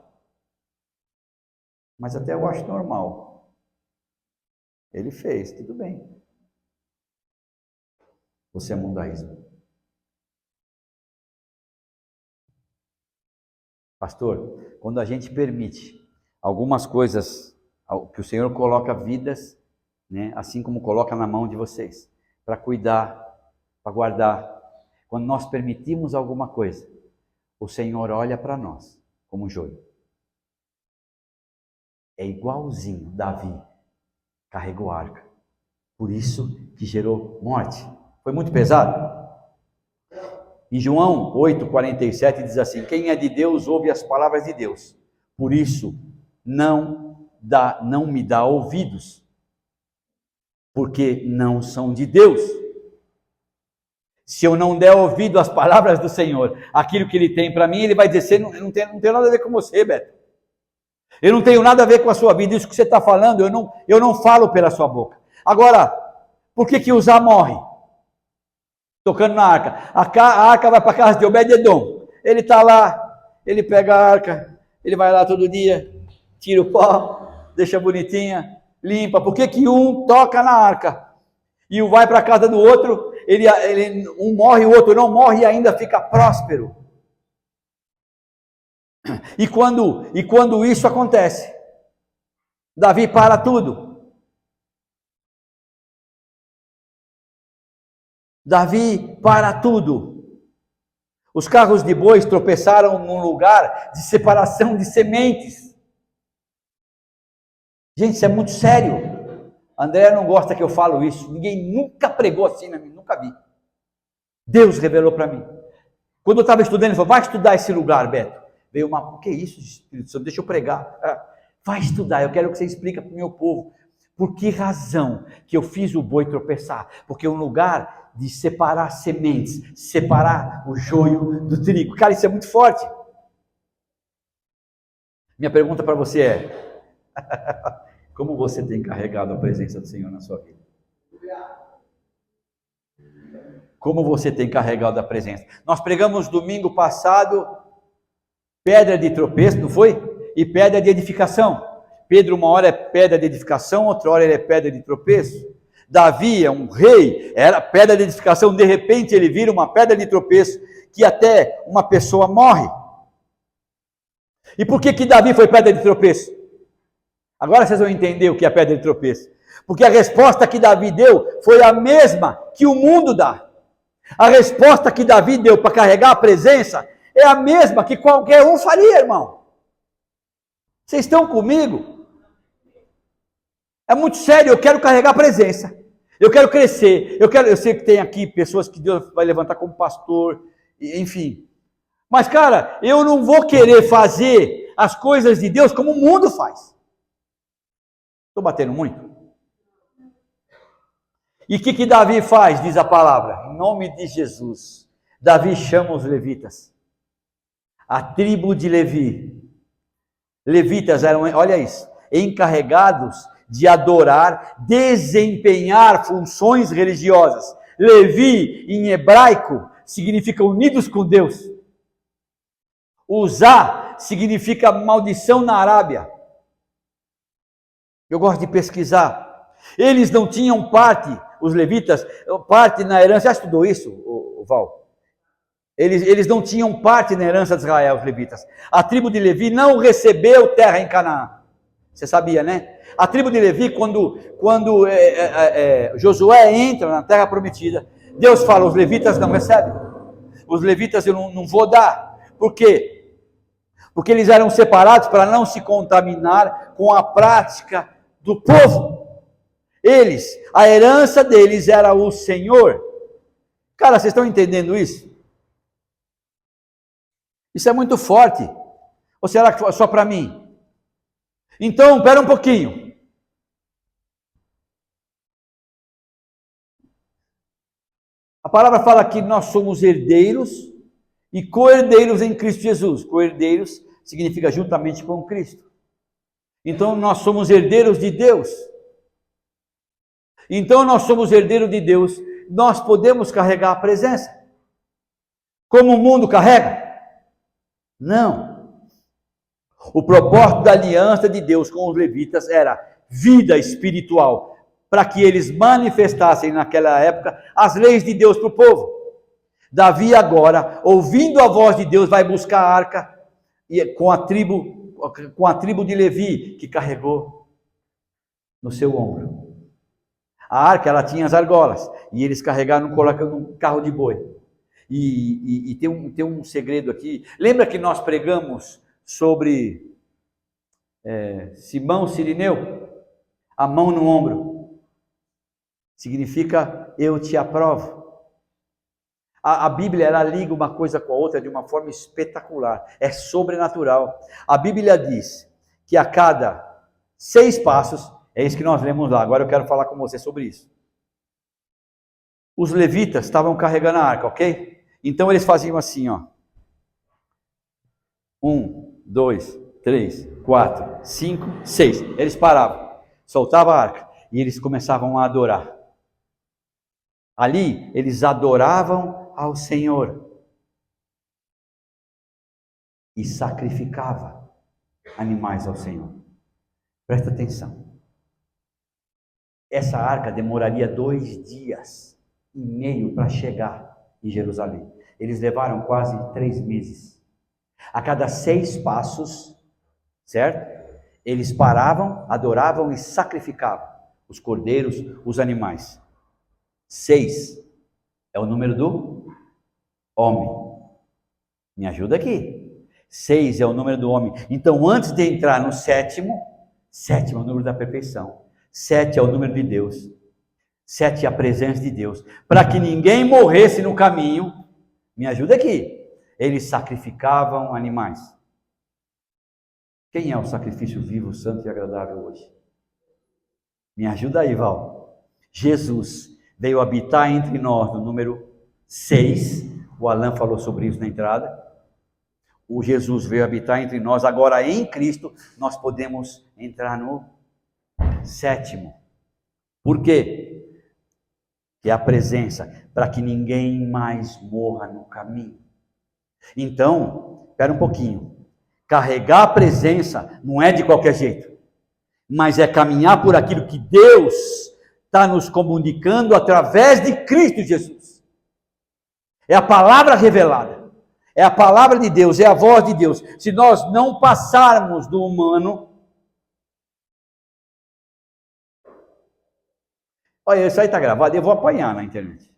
Mas até eu acho normal. Ele fez, tudo bem. Você é mundaísmo. Pastor, quando a gente permite algumas coisas, que o Senhor coloca vidas, né, assim como coloca na mão de vocês, para cuidar, para guardar. Quando nós permitimos alguma coisa, o Senhor olha para nós como joio. É igualzinho Davi carregou a arca. Por isso que gerou morte. Foi muito pesado. Em João 8,47 diz assim, quem é de Deus ouve as palavras de Deus. Por isso não me dá ouvidos, porque não são de Deus. Se eu não der ouvido às palavras do Senhor, aquilo que Ele tem para mim, Ele vai dizer, não tem nada a ver com você, Beto. Eu não tenho nada a ver com a sua vida, isso que você está falando, eu não falo pela sua boca. Agora, por que Uzá morre? Tocando na arca. A arca vai para a casa de Obed-edom. Ele está lá, ele pega a arca, ele vai lá todo dia, tira o pó, deixa bonitinha, limpa. Por que um toca na arca e vai para a casa do outro, um morre, o outro não morre e ainda fica próspero? E quando isso acontece, Davi para tudo. Davi para tudo. Os carros de bois tropeçaram num lugar de separação de sementes. Gente, isso é muito sério. André não gosta que eu falo isso. Ninguém nunca pregou assim na minha, nunca vi. Deus revelou para mim. Quando eu estava estudando, ele falou, vai estudar esse lugar, Beto. Veio o que é isso, Espírito Santo? Deixa eu pregar. Vai estudar, eu quero que você explique para o meu povo. Por que razão que eu fiz o boi tropeçar? Porque é um lugar de separar sementes, separar o joio do trigo. Cara, isso é muito forte. Minha pergunta para você é, como você tem carregado a presença do Senhor na sua vida? Como você tem carregado a presença? Nós pregamos domingo passado, pedra de tropeço, não foi? E pedra de edificação. Pedro uma hora é pedra de edificação, outra hora ele é pedra de tropeço. Davi é um rei, era pedra de edificação, de repente ele vira uma pedra de tropeço, que até uma pessoa morre. E por que Davi foi pedra de tropeço? Agora vocês vão entender o que é pedra de tropeço. Porque a resposta que Davi deu foi a mesma que o mundo dá. A resposta que Davi deu para carregar a presença é a mesma que qualquer um faria, irmão. Vocês estão comigo? É muito sério, eu quero carregar a presença. Eu quero crescer. Eu sei que tem aqui pessoas que Deus vai levantar como pastor, enfim. Mas, cara, eu não vou querer fazer as coisas de Deus como o mundo faz. Estou batendo muito? E o que Davi faz, diz a palavra? Em nome de Jesus, Davi chama os levitas. A tribo de Levi. Levitas eram, olha isso, encarregados de adorar, desempenhar funções religiosas. Levi, em hebraico, significa unidos com Deus. Uzá significa maldição na Arábia. Eu gosto de pesquisar. Eles não tinham parte, os levitas, parte na herança. Já estudou isso, Val? Eles não tinham parte na herança de Israel, os levitas. A tribo de Levi não recebeu terra em Canaã. Você sabia, né? A tribo de Levi, quando Josué entra na terra prometida, Deus fala, os levitas não recebem. Os levitas eu não vou dar. Por quê? Porque eles eram separados para não se contaminar com a prática do povo. Eles, a herança deles era o Senhor. Cara, vocês estão entendendo isso? Isso é muito forte. Ou será que só para mim? Então, espera um pouquinho. A palavra fala que nós somos herdeiros e co-herdeiros em Cristo Jesus. Co-herdeiros significa juntamente com Cristo. Então, nós somos herdeiros de Deus. Então, nós somos herdeiros de Deus. Nós podemos carregar a presença. Como o mundo carrega? Não. O propósito da aliança de Deus com os levitas era vida espiritual, para que eles manifestassem naquela época as leis de Deus para o povo. Davi agora, ouvindo a voz de Deus, vai buscar a arca com a tribo de Levi, que carregou no seu ombro. A arca, ela tinha as argolas, e eles carregaram num carro de boi. E tem um segredo aqui. Lembra que nós pregamos sobre Simão Cirineu? A mão no ombro. Significa eu te aprovo. A Bíblia, ela liga uma coisa com a outra de uma forma espetacular. É sobrenatural. A Bíblia diz que a cada 6 passos, é isso que nós lemos lá. Agora eu quero falar com você sobre isso. Os levitas estavam carregando a arca, ok? Então eles faziam assim, ó. 1, 2, 3, 4, 5, 6. Eles paravam, soltavam a arca e eles começavam a adorar. Ali eles adoravam ao Senhor e sacrificavam animais ao Senhor. Presta atenção. Essa arca demoraria 2 dias e meio para chegar em Jerusalém. Eles levaram quase 3 meses. A cada 6 passos, certo? Eles paravam, adoravam e sacrificavam os cordeiros, os animais. 6 é o número do homem. Me ajuda aqui. 6 é o número do homem. Então, antes de entrar no sétimo é o número da perfeição. 7 é o número de Deus. 7 é a presença de Deus. Para que ninguém morresse no caminho, me ajuda aqui. Eles sacrificavam animais. Quem é o sacrifício vivo, santo e agradável hoje? Me ajuda aí, Val. Jesus veio habitar entre nós no número 6. O Alan falou sobre isso na entrada. O Jesus veio habitar entre nós. Agora, em Cristo, nós podemos entrar no 7. Por quê? Que é a presença, para que ninguém mais morra no caminho. Então, espera um pouquinho. Carregar a presença não é de qualquer jeito, mas é caminhar por aquilo que Deus está nos comunicando através de Cristo Jesus. É a palavra revelada, é a palavra de Deus, é a voz de Deus. Se nós não passarmos do humano, olha, isso aí está gravado, eu vou apanhar na internet.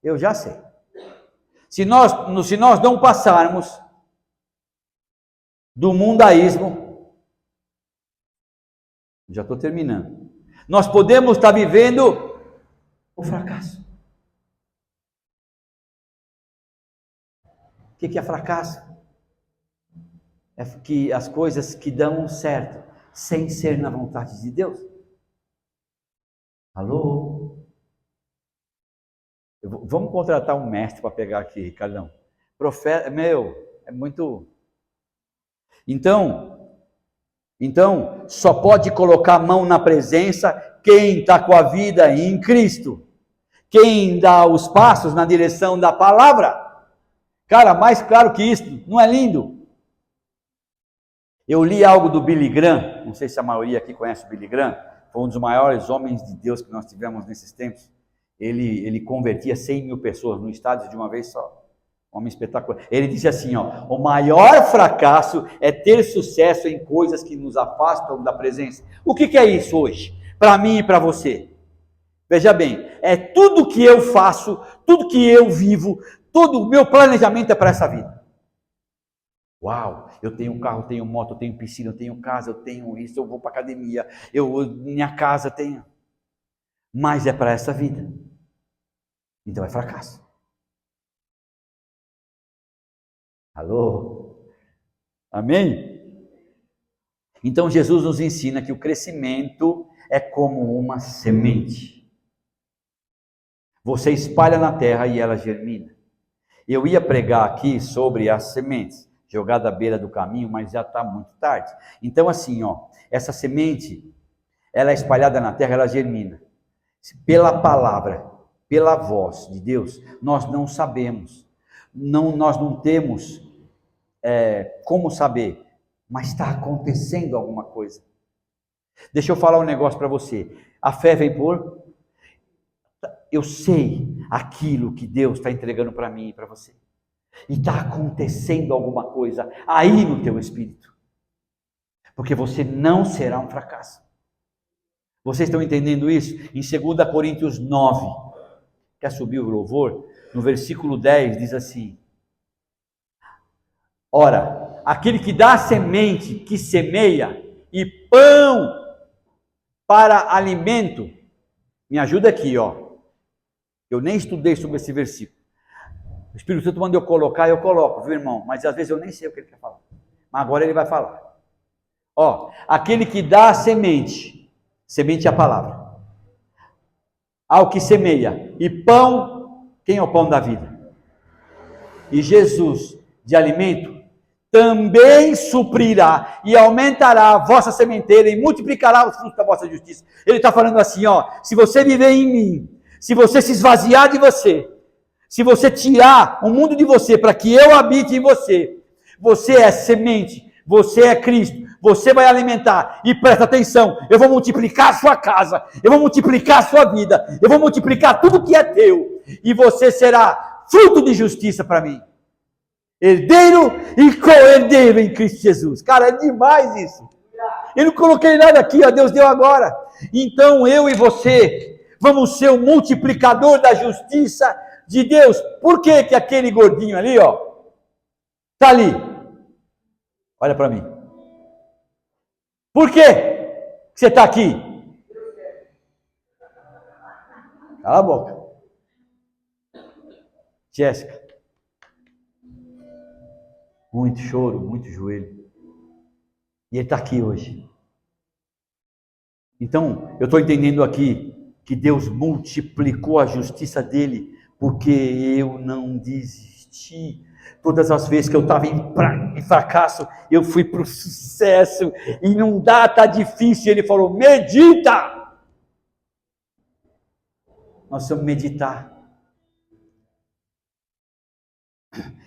Eu já sei. Se nós não passarmos do mundaísmo, já estou terminando, nós podemos estar vivendo o fracasso. O que é fracasso? É que as coisas que dão certo, sem ser na vontade de Deus. Alô? Vamos contratar um mestre para pegar aqui, Ricardão. Profeta, é muito... Então, só pode colocar a mão na presença quem está com a vida em Cristo. Quem dá os passos na direção da palavra. Cara, mais claro que isso, não é lindo? Eu li algo do Billy Graham, não sei se a maioria aqui conhece o Billy Graham, foi um dos maiores homens de Deus que nós tivemos nesses tempos. Ele convertia 100 mil pessoas no estádio de uma vez só. Homem espetacular. Ele disse assim, ó, o maior fracasso é ter sucesso em coisas que nos afastam da presença. O que é isso hoje? Para mim e para você. Veja bem, é tudo que eu faço, tudo que eu vivo, todo o meu planejamento é para essa vida. Uau, eu tenho carro, eu tenho moto, eu tenho piscina, eu tenho casa, eu tenho isso, eu vou para academia, minha casa tenho. Mas é para essa vida. Então é fracasso. Alô? Amém? Então Jesus nos ensina que o crescimento é como uma semente. Você espalha na terra e ela germina. Eu ia pregar aqui sobre as sementes, jogada à beira do caminho, mas já está muito tarde. Então assim, ó, essa semente, ela é espalhada na terra, ela germina. Pela palavra, pela voz de Deus, nós não sabemos. Nós não temos como saber, mas está acontecendo alguma coisa. Deixa eu falar um negócio para você. A fé vem por... Eu sei aquilo que Deus está entregando para mim e para você. E está acontecendo alguma coisa aí no teu espírito. Porque você não será um fracasso. Vocês estão entendendo isso? Em 2 Coríntios 9, quer subir o louvor? No versículo 10 diz assim: ora, aquele que dá semente, que semeia, e pão para alimento, me ajuda aqui, ó. Eu nem estudei sobre esse versículo. O Espírito Santo manda eu colocar, eu coloco, viu, irmão? Mas às vezes eu nem sei o que ele quer falar. Mas agora ele vai falar. Ó, aquele que dá semente, semente é a palavra. Ao que semeia, e pão, quem é o pão da vida? E Jesus, de alimento, também suprirá e aumentará a vossa sementeira e multiplicará os frutos da vossa justiça. Ele está falando assim, ó, se você viver em mim, se você se esvaziar de você, se você tirar o mundo de você para que eu habite em você, você é semente, você é Cristo, você vai alimentar, e presta atenção, eu vou multiplicar a sua casa, eu vou multiplicar a sua vida, eu vou multiplicar tudo que é teu, e você será fruto de justiça para mim. Herdeiro e co-herdeiro em Cristo Jesus. Cara, é demais isso. Eu não coloquei nada aqui, ó, Deus deu agora. Então eu e você vamos ser o multiplicador da justiça de Deus. Por que que aquele gordinho ali, ó, tá ali? Olha para mim. Por que você está aqui? Cala a boca. Jéssica. Muito choro, muito joelho. E ele está aqui hoje. Então, eu estou entendendo aqui que Deus multiplicou a justiça dele, porque eu não desisti. Todas as vezes que eu estava em fracasso, eu fui para o sucesso. E não dá, está difícil. Ele falou, medita. Nós vamos meditar.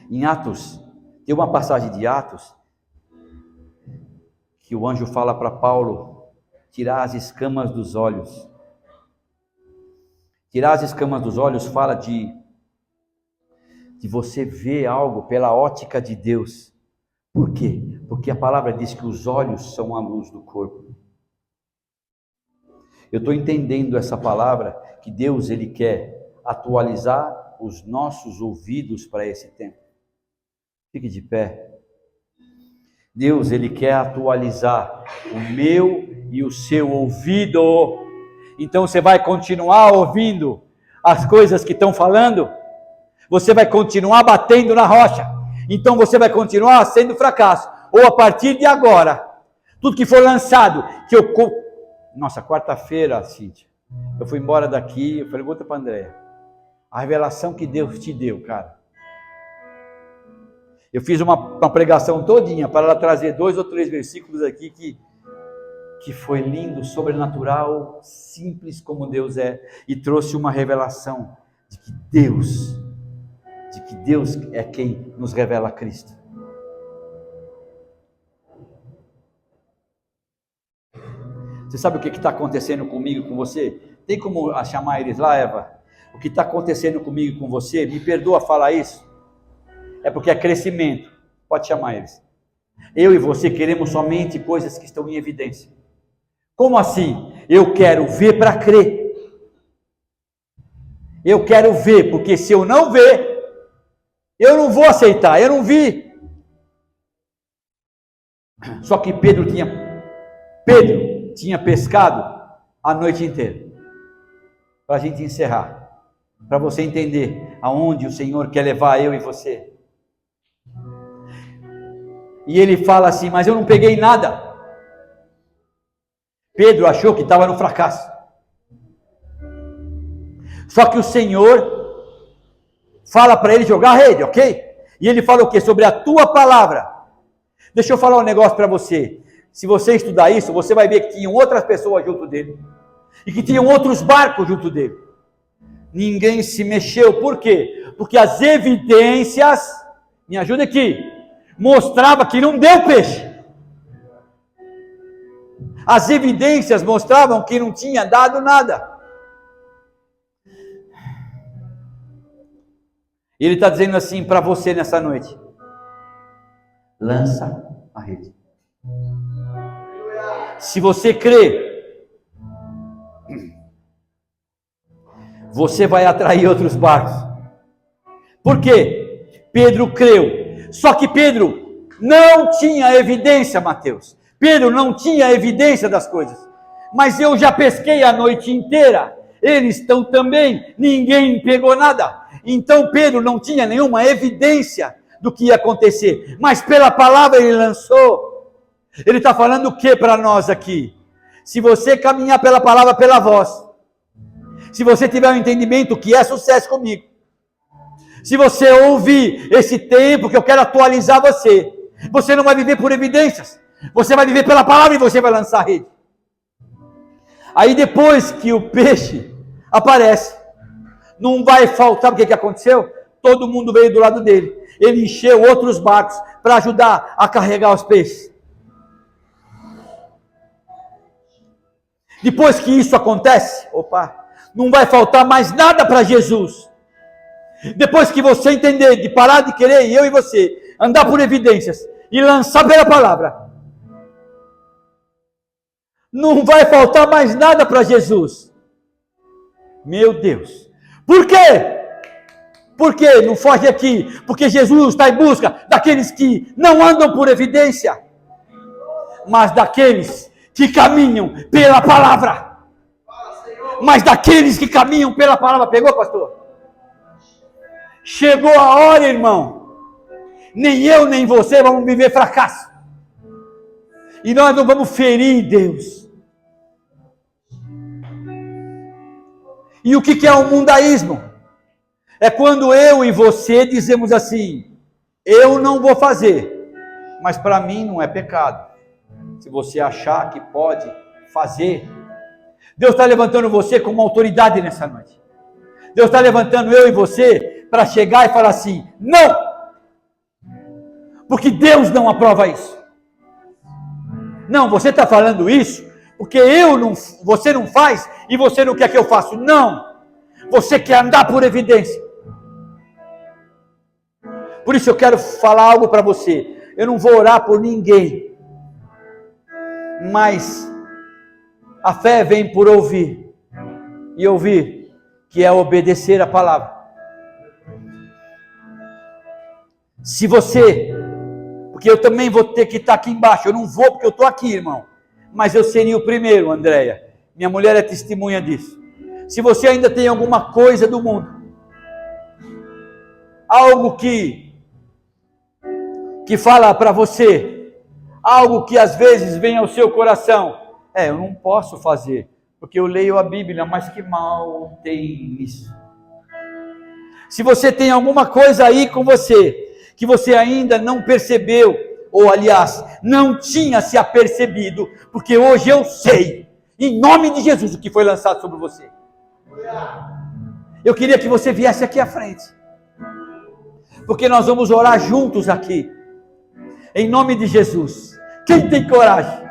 Em Atos, tem uma passagem de Atos, que o anjo fala para Paulo, tirar as escamas dos olhos. Tirar as escamas dos olhos fala de você ver algo pela ótica de Deus. Por quê? Porque a palavra diz que os olhos são a luz do corpo. Eu estou entendendo essa palavra, que Deus ele quer atualizar os nossos ouvidos para esse tempo. Fique de pé. Deus ele quer atualizar o meu e o seu ouvido. Então você vai continuar ouvindo as coisas que estão falando? Você vai continuar batendo na rocha, então você vai continuar sendo fracasso, ou a partir de agora, tudo que for lançado, nossa, quarta-feira, Cíntia, Eu fui embora daqui, eu pergunto para a Andréia, a revelação que Deus te deu, cara. Eu fiz uma pregação todinha para ela trazer 2 ou 3 versículos aqui que foi lindo, sobrenatural, simples como Deus é, e trouxe uma revelação de que Deus é quem nos revela Cristo. Você sabe o que está acontecendo comigo, com você? Tem como chamar eles lá, Eva? O que está acontecendo comigo, com você? Me perdoa falar isso. É porque é crescimento. Pode chamar eles. Eu e você queremos somente coisas que estão em evidência. Como assim? Eu quero ver para crer. Eu quero ver, porque se eu não ver, eu não vou aceitar. Eu não vi. Só que Pedro tinha pescado a noite inteira. Para a gente encerrar. Para você entender aonde o Senhor quer levar eu e você. E ele fala assim, mas eu não peguei nada. Pedro achou que estava no fracasso. Só que o Senhor fala para ele jogar a rede, ok? E ele fala o quê? Sobre a tua palavra. Deixa eu falar um negócio para você. Se você estudar isso, você vai ver que tinham outras pessoas junto dele. E que tinham outros barcos junto dele. Ninguém se mexeu. Por quê? Porque as evidências, me ajuda aqui, mostrava que não deu peixe. As evidências mostravam que não tinha dado nada. E ele está dizendo assim para você nessa noite: lança a rede. Se você crê, você vai atrair outros barcos. Por quê? Pedro creu. Só que Pedro não tinha evidência, Mateus. Pedro não tinha evidência das coisas. Mas eu já pesquei a noite inteira. Eles estão também. Ninguém pegou nada. Então Pedro não tinha nenhuma evidência do que ia acontecer. Mas pela palavra ele lançou. Ele está falando o que para nós aqui? Se você caminhar pela palavra, pela voz. Se você tiver um entendimento que é sucesso comigo. Se você ouvir esse tempo que eu quero atualizar você. Você não vai viver por evidências. Você vai viver pela palavra e você vai lançar a rede. Aí depois que o peixe aparece, não vai faltar, o que aconteceu? Todo mundo veio do lado dele. Ele encheu outros barcos para ajudar a carregar os peixes. Depois que isso acontece, não vai faltar mais nada para Jesus. Depois que você entender de parar de querer, eu e você, andar por evidências e lançar pela palavra, não vai faltar mais nada para Jesus. Meu Deus. Por quê? Por quê? Não foge aqui. Porque Jesus está em busca daqueles que não andam por evidência, mas daqueles que caminham pela palavra. Mas daqueles que caminham pela palavra. Pegou, pastor? Chegou a hora, irmão. Nem eu, nem você vamos viver fracasso. E nós não vamos ferir Deus. E o que é o mundaísmo? É quando eu e você dizemos assim: eu não vou fazer, mas para mim não é pecado. Se você achar que pode fazer, Deus está levantando você como autoridade nessa noite. Deus está levantando eu e você para chegar e falar assim: não! Porque Deus não aprova isso. Não, você está falando isso porque você não faz e você não quer que eu faça. Não! Você quer andar por evidência. Por isso eu quero falar algo para você. Eu não vou orar por ninguém. Mas a fé vem por ouvir. E ouvir, que é obedecer a palavra. Se você, porque eu também vou ter que estar aqui embaixo. Eu não vou porque eu estou aqui, irmão. Mas eu seria o primeiro, Andréia. Minha mulher é testemunha disso. Se você ainda tem alguma coisa do mundo, algo que fala para você, algo que às vezes vem ao seu coração, eu não posso fazer, Porque eu leio a Bíblia, mas que mal tem isso. Se você tem alguma coisa aí com você, que você ainda não percebeu, ou aliás, não tinha se apercebido, porque hoje eu sei, em nome de Jesus, o que foi lançado sobre você. Eu queria que você viesse aqui à frente, porque nós vamos orar juntos aqui, em nome de Jesus. Quem tem coragem?